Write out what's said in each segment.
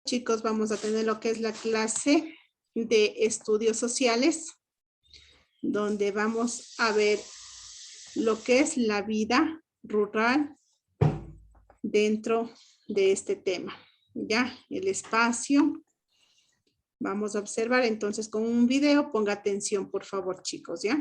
chicos, vamos a tener lo que es la clase de estudios sociales, donde vamos a ver lo que es la vida rural dentro de este tema. Ya, el espacio. Vamos a observar entonces con un video. Ponga atención, por favor, chicos, ¿ya?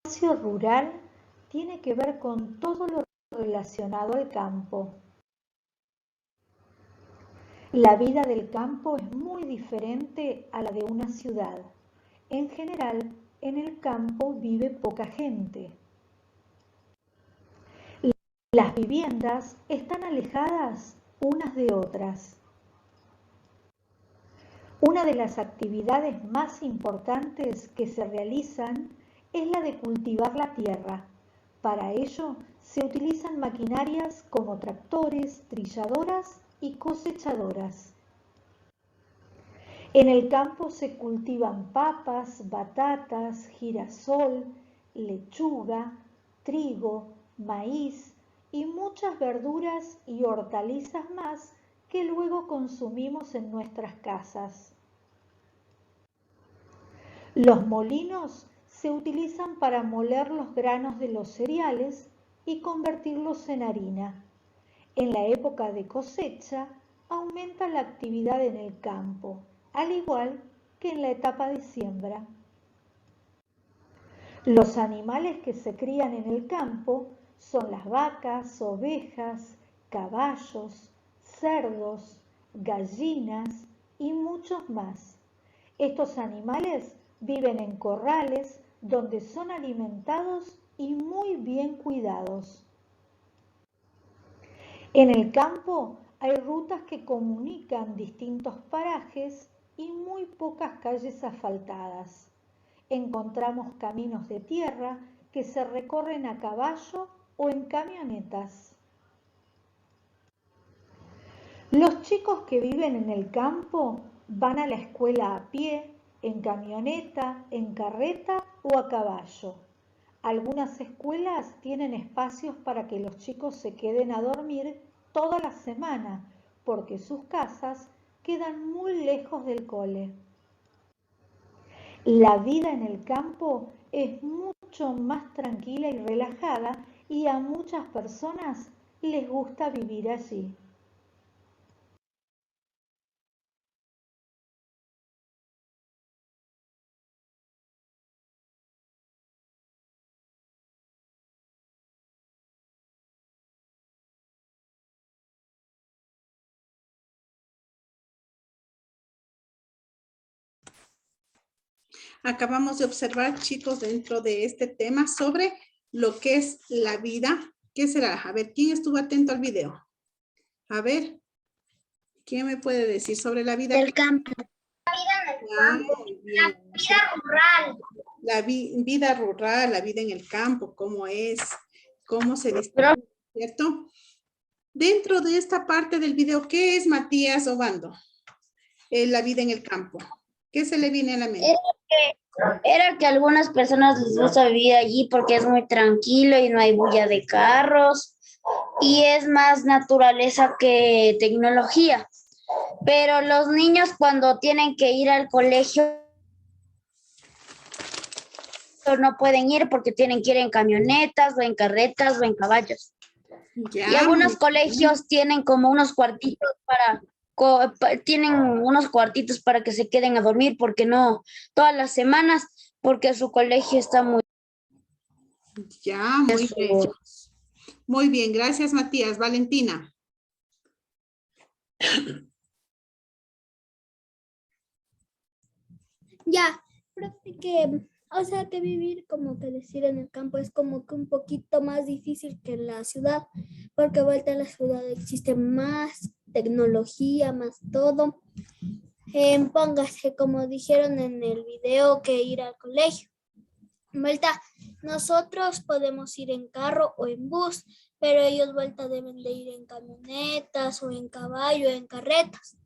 El espacio rural tiene que ver con todo lo relacionado al campo. La vida del campo es muy diferente a la de una ciudad. En general, en el campo vive poca gente. Las viviendas están alejadas unas de otras. Una de las actividades más importantes que se realizan es la de cultivar la tierra. Para ello se utilizan maquinarias como tractores, trilladoras y cosechadoras. En el campo se cultivan papas, batatas, girasol, lechuga, trigo, maíz y muchas verduras y hortalizas más que luego consumimos en nuestras casas. Los molinos se utilizan para moler los granos de los cereales y convertirlos en harina. En la época de cosecha aumenta la actividad en el campo, al igual que en la etapa de siembra. Los animales que se crían en el campo son las vacas, ovejas, caballos, cerdos, gallinas y muchos más. Estos animales viven en corrales donde son alimentados y muy bien cuidados. En el campo hay rutas que comunican distintos parajes y muy pocas calles asfaltadas. Encontramos caminos de tierra que se recorren a caballo o en camionetas. Los chicos que viven en el campo van a la escuela a pie, en camioneta, en carreta o a caballo. Algunas escuelas tienen espacios para que los chicos se queden a dormir toda la semana, porque sus casas quedan muy lejos del cole. La vida en el campo es mucho más tranquila y relajada y a muchas personas les gusta vivir allí. Acabamos de observar, chicos, dentro de este tema sobre lo que es la vida. ¿Qué será? A ver, ¿quién estuvo atento al video? A ver, ¿quién me puede decir sobre la vida? Del campo. La vida en el campo. La vida rural. La vida rural, la vida en el campo, cómo es, cómo se distribuye, ¿cierto? Dentro de esta parte del video, ¿qué es, Matías Obando? La vida en el campo. ¿Qué se le viene a la mente? Era que a algunas personas les gusta vivir allí porque es muy tranquilo y no hay bulla de carros y es más naturaleza que tecnología. Pero los niños cuando tienen que ir al colegio no pueden ir porque tienen que ir en camionetas o en carretas o en caballos. Ya, y algunos colegios tienen como unos cuartitos para que se queden a dormir porque no todas las semanas porque su colegio está muy ya, muy bien. Muy bien, gracias, Matías. Valentina. Ya, que vivir como que decir en el campo es como que un poquito más difícil que en la ciudad, porque vuelta a la ciudad existe más tecnología, más todo, póngase, como dijeron en el video, que ir al colegio. Vuelta, nosotros podemos ir en carro o en bus, pero ellos vuelta deben de ir en camionetas o en caballo, en carretas.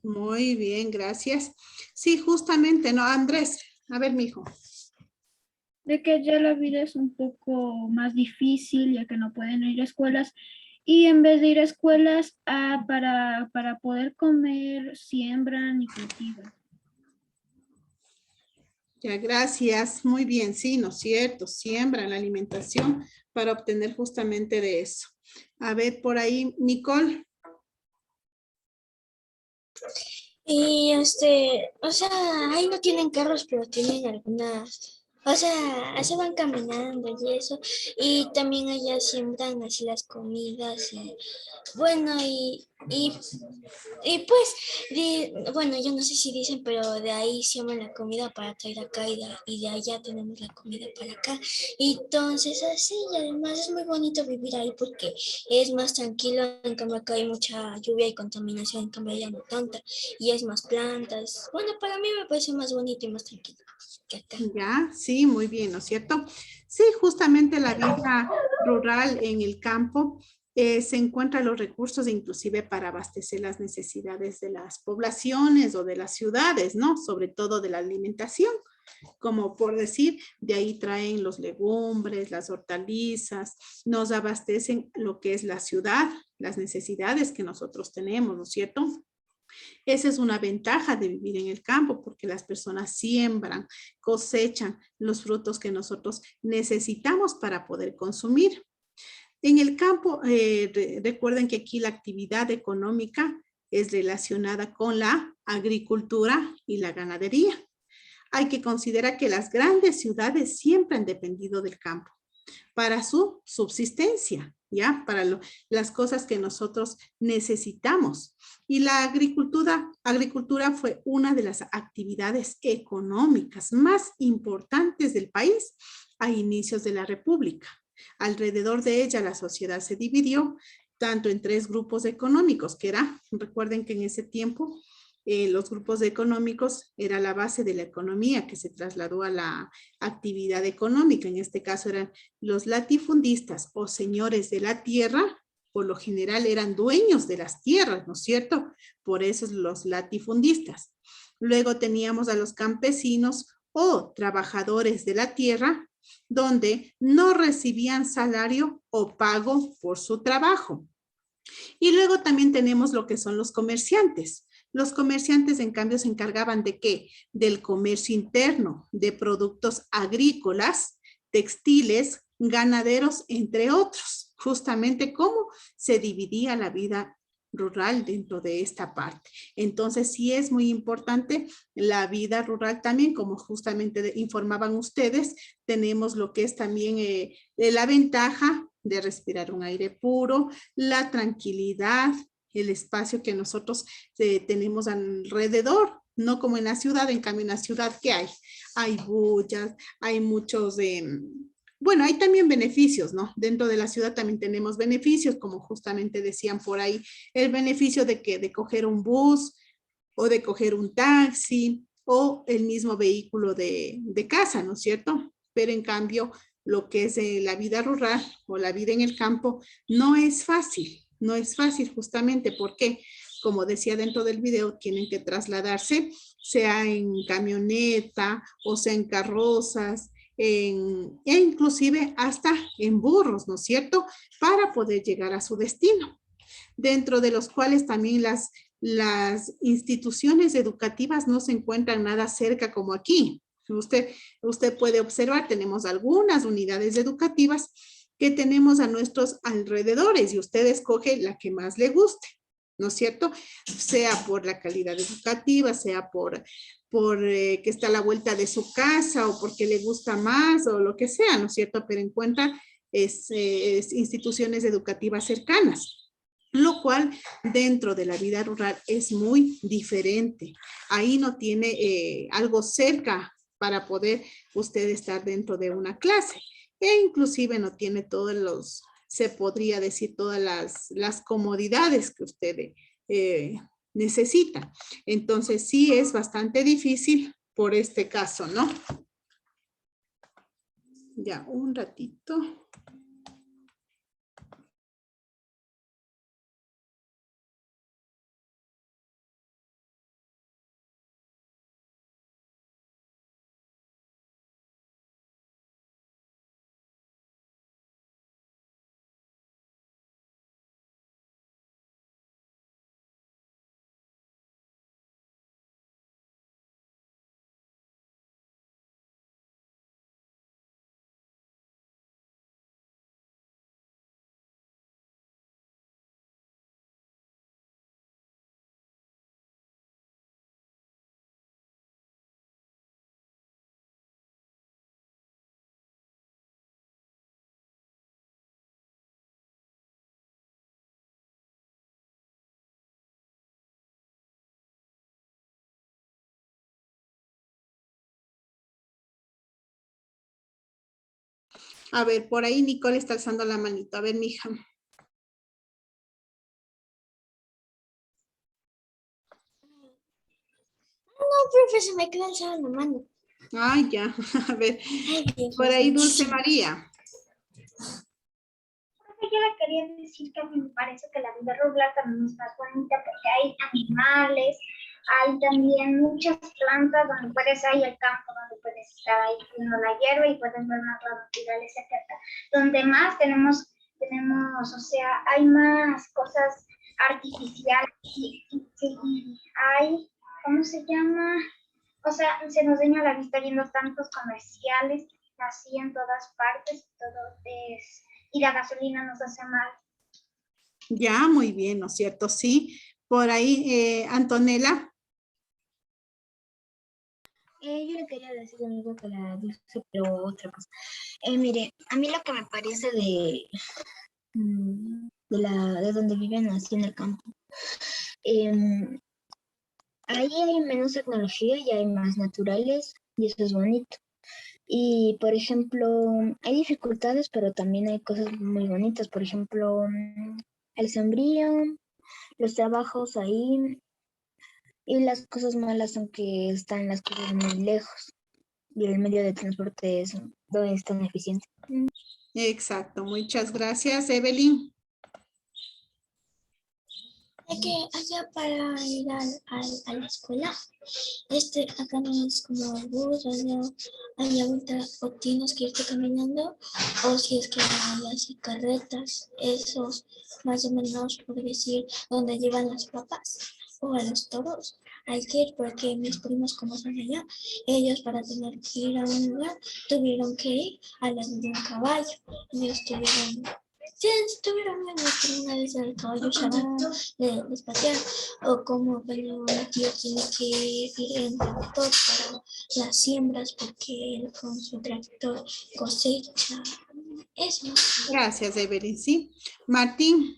Muy bien, gracias. Sí, justamente, ¿no, Andrés? A ver, mijo. De que ya la vida es un poco más difícil, ya que no pueden ir a escuelas. Y en vez de ir a escuelas, para poder comer, siembran y cultivan. Ya, gracias. Muy bien, sí, ¿no es cierto? Siembran la alimentación para obtener justamente de eso. A ver, por ahí, Nicole. Y o sea, ahí no tienen carros, pero tienen algunas, o sea, se van caminando y eso, y también allá siembran así las comidas y bueno, y pues, bueno, yo no sé si dicen, pero de ahí siembran la comida para traer acá y de allá tenemos la comida para acá. Y entonces así, y además es muy bonito vivir ahí porque es más tranquilo, en cambio acá hay mucha lluvia y contaminación, en cambio allá no tanta, y es más plantas. Bueno, para mí me parece más bonito y más tranquilo que acá. Ya, sí, muy bien, ¿no es cierto? Sí, justamente la vida rural en el campo se encuentran los recursos inclusive para abastecer las necesidades de las poblaciones o de las ciudades, ¿no? Sobre todo de la alimentación, como por decir, de ahí traen los legumbres, las hortalizas, nos abastecen lo que es la ciudad, las necesidades que nosotros tenemos, ¿no es cierto? Esa es una ventaja de vivir en el campo porque las personas siembran, cosechan los frutos que nosotros necesitamos para poder consumir. En el campo, recuerden que aquí la actividad económica es relacionada con la agricultura y la ganadería. Hay que considerar que las grandes ciudades siempre han dependido del campo para su subsistencia, ¿ya? Para las cosas que nosotros necesitamos. Y la agricultura fue una de las actividades económicas más importantes del país a inicios de la República. Alrededor de ella la sociedad se dividió tanto en tres grupos económicos, que era, recuerden que en ese tiempo los grupos económicos era la base de la economía que se trasladó a la actividad económica. En este caso eran los latifundistas o señores de la tierra, por lo general eran dueños de las tierras, ¿no es cierto? Por eso los latifundistas. Luego teníamos a los campesinos o trabajadores de la tierra, donde no recibían salario o pago por su trabajo. Y luego también tenemos lo que son los comerciantes. Los comerciantes, en cambio, se encargaban de ¿qué? Del comercio interno, de productos agrícolas, textiles, ganaderos, entre otros. Justamente cómo se dividía la vida rural dentro de esta parte. Entonces, sí es muy importante la vida rural también, como justamente informaban ustedes, tenemos lo que es también la ventaja de respirar un aire puro, la tranquilidad, el espacio que nosotros tenemos alrededor, no como en la ciudad. En cambio en la ciudad, ¿qué hay? Hay bullas, hay muchos, bueno, hay también beneficios, ¿no? Dentro de la ciudad también tenemos beneficios, como justamente decían por ahí, el beneficio de coger un bus o de coger un taxi o el mismo vehículo de casa, ¿no es cierto? Pero en cambio, lo que es la vida rural o la vida en el campo no es fácil. No es fácil justamente porque, como decía dentro del video, tienen que trasladarse, sea en camioneta o sea en carrozas, e inclusive hasta en burros, ¿no es cierto? Para poder llegar a su destino. Dentro de los cuales también las instituciones educativas no se encuentran nada cerca como aquí. Usted puede observar, tenemos algunas unidades educativas que tenemos a nuestros alrededores y usted escoge la que más le guste, ¿no es cierto? Sea por la calidad educativa, sea por que está a la vuelta de su casa o porque le gusta más o lo que sea, ¿no es cierto? Pero encuentra instituciones educativas cercanas, lo cual dentro de la vida rural es muy diferente. Ahí no tiene algo cerca para poder usted estar dentro de una clase. E inclusive no tiene se podría decir, todas las comodidades que usted necesita. Entonces sí es bastante difícil por este caso, ¿no? Ya, un ratito. A ver, por ahí Nicole está alzando la manito. A ver, mija. No, profe, se me queda alzada la mano. Ay, ya. A ver, Ay, Dios por ahí mío. Dulce María. Yo le quería decir que a mí me parece que la vida rural también es más bonita porque hay animales, hay también muchas plantas donde puedes ir al campo, donde puedes estar ahí viendo la hierba y puedes ver más la naturaleza cerca. Donde más tenemos, o sea, hay más cosas artificiales y hay, ¿cómo se llama? O sea, se nos daña la vista viendo tantos comerciales así en todas partes, todo es... Y la gasolina nos hace mal. Ya, muy bien, ¿no es cierto? Sí. Por ahí, Antonella. Yo le quería decir lo mismo que la dulce, pero otra cosa. Mire, a mí lo que me parece de donde viven así en el campo, ahí hay menos tecnología y hay más naturales y eso es bonito. Y, por ejemplo, hay dificultades, pero también hay cosas muy bonitas. Por ejemplo, el sembrío, los trabajos ahí y las cosas malas, aunque están las cosas muy lejos. Y el medio de transporte no es tan eficiente. Exacto, muchas gracias, Evelyn. Es que allá para ir a la escuela, acá no es como el bus, allá vuelta o tienes que irte caminando, o si es que hay así carretas, esos más o menos por decir donde llevan las papas o a los toros. Hay que ir porque mis primos como son allá, ellos para tener que ir a un lugar tuvieron que ir a la de un caballo. Ellos estuvieron en una vez el caballo de despaciar, o como cuando mi tío tiene que ir en tractor para las siembras porque él con su tractor cosecha eso. Gracias, Evelyn. Sí. Martín.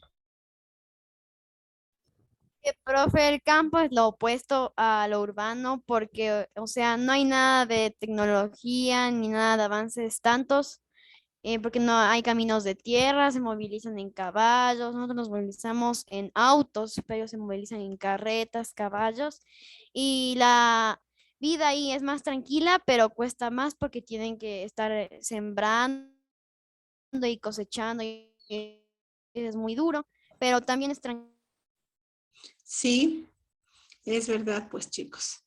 Profe, el campo es lo opuesto a lo urbano porque, o sea, no hay nada de tecnología ni nada de avances tantos, porque no hay caminos de tierra, se movilizan en caballos, nosotros nos movilizamos en autos, pero ellos se movilizan en carretas, caballos, y la vida ahí es más tranquila, pero cuesta más porque tienen que estar sembrando y cosechando, y es muy duro, pero también es tranquilo. Sí, es verdad, pues, chicos.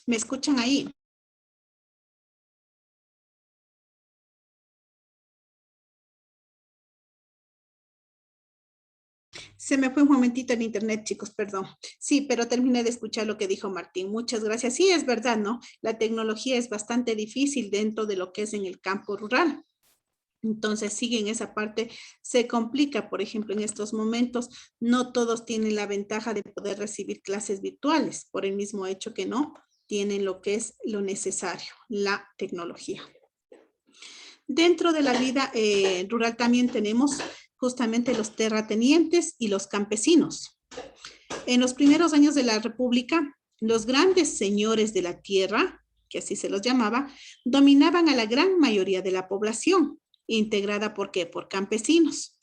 ¿Me escuchan ahí? Se me fue un momentito el internet, chicos, perdón. Sí, pero terminé de escuchar lo que dijo Martín. Muchas gracias. Sí, es verdad, ¿no? La tecnología es bastante difícil dentro de lo que es en el campo rural. Entonces, sí, en esa parte se complica. Por ejemplo, en estos momentos, no todos tienen la ventaja de poder recibir clases virtuales por el mismo hecho que no tienen lo que es lo necesario, la tecnología. Dentro de la vida rural también tenemos justamente los terratenientes y los campesinos. En los primeros años de la República, los grandes señores de la tierra, que así se los llamaba, dominaban a la gran mayoría de la población. integrada ¿por qué? Por campesinos.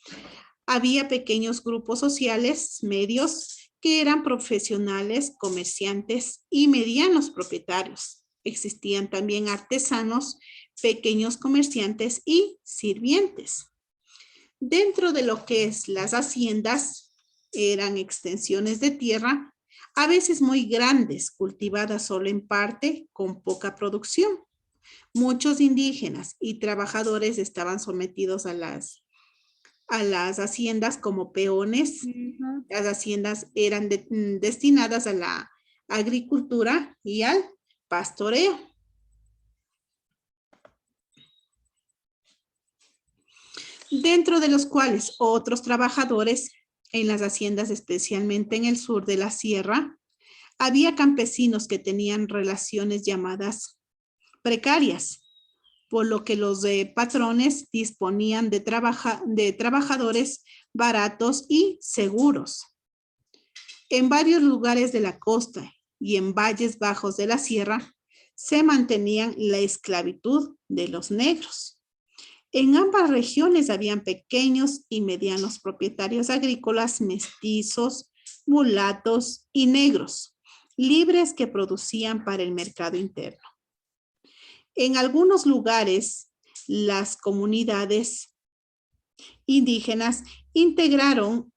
Había pequeños grupos sociales medios que eran profesionales, comerciantes y medianos propietarios. Existían también artesanos, pequeños comerciantes y sirvientes. Dentro de lo que es las haciendas, eran extensiones de tierra, a veces muy grandes, cultivadas solo en parte, con poca producción. Muchos indígenas y trabajadores estaban sometidos a las haciendas como peones. Las haciendas eran destinadas a la agricultura y al pastoreo. Dentro de los cuales otros trabajadores en las haciendas, especialmente en el sur de la sierra, había campesinos que tenían relaciones llamadas precarias, por lo que los patrones disponían de trabajadores baratos y seguros. En varios lugares de la costa y en valles bajos de la sierra se mantenían la esclavitud de los negros. En ambas regiones habían pequeños y medianos propietarios agrícolas mestizos, mulatos y negros, libres que producían para el mercado interno. En algunos lugares, las comunidades indígenas integraron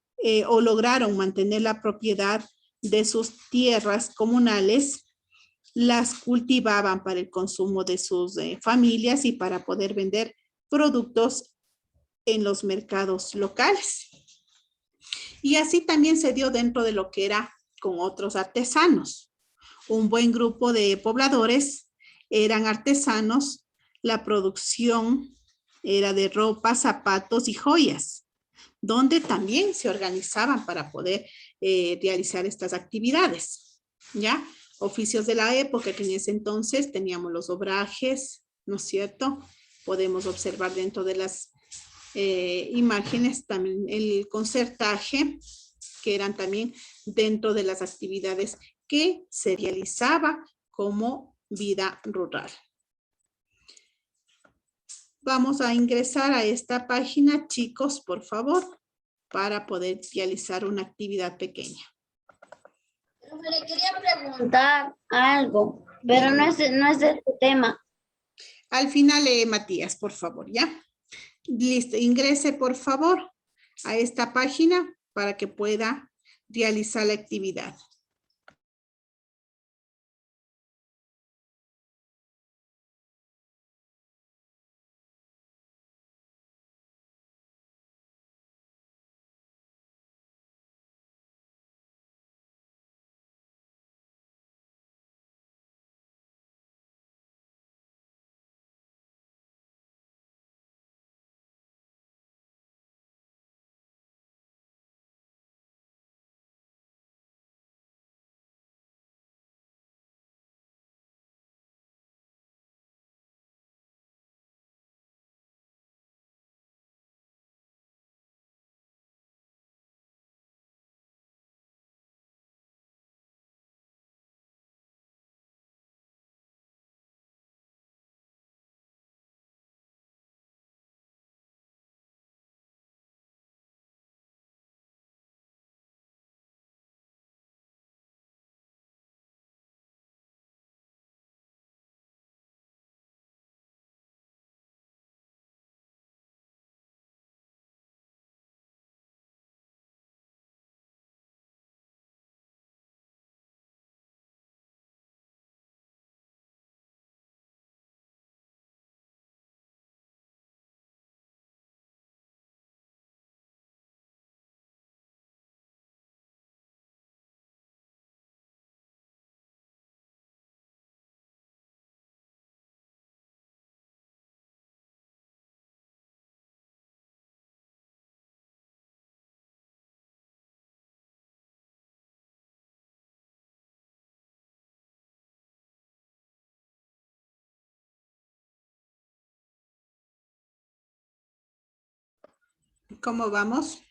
o lograron mantener la propiedad de sus tierras comunales, las cultivaban para el consumo de sus familias y para poder vender productos en los mercados locales. Y así también se dio dentro de lo que era con otros artesanos. Un buen grupo de pobladores eran artesanos, la producción era de ropa, zapatos y joyas, donde también se organizaban para poder realizar estas actividades, ¿ya? Oficios de la época, que en ese entonces teníamos los obrajes, ¿no es cierto? Podemos observar dentro de las imágenes también el concertaje, que eran también dentro de las actividades que se realizaba como vida rural. Vamos a ingresar a esta página, chicos, por favor, para poder realizar una actividad pequeña. Le quería preguntar algo, pero no es de este tema. Al final, Matías, por favor, ¿ya? Listo, ingrese, por favor, a esta página para que pueda realizar la actividad. ¿Cómo vamos?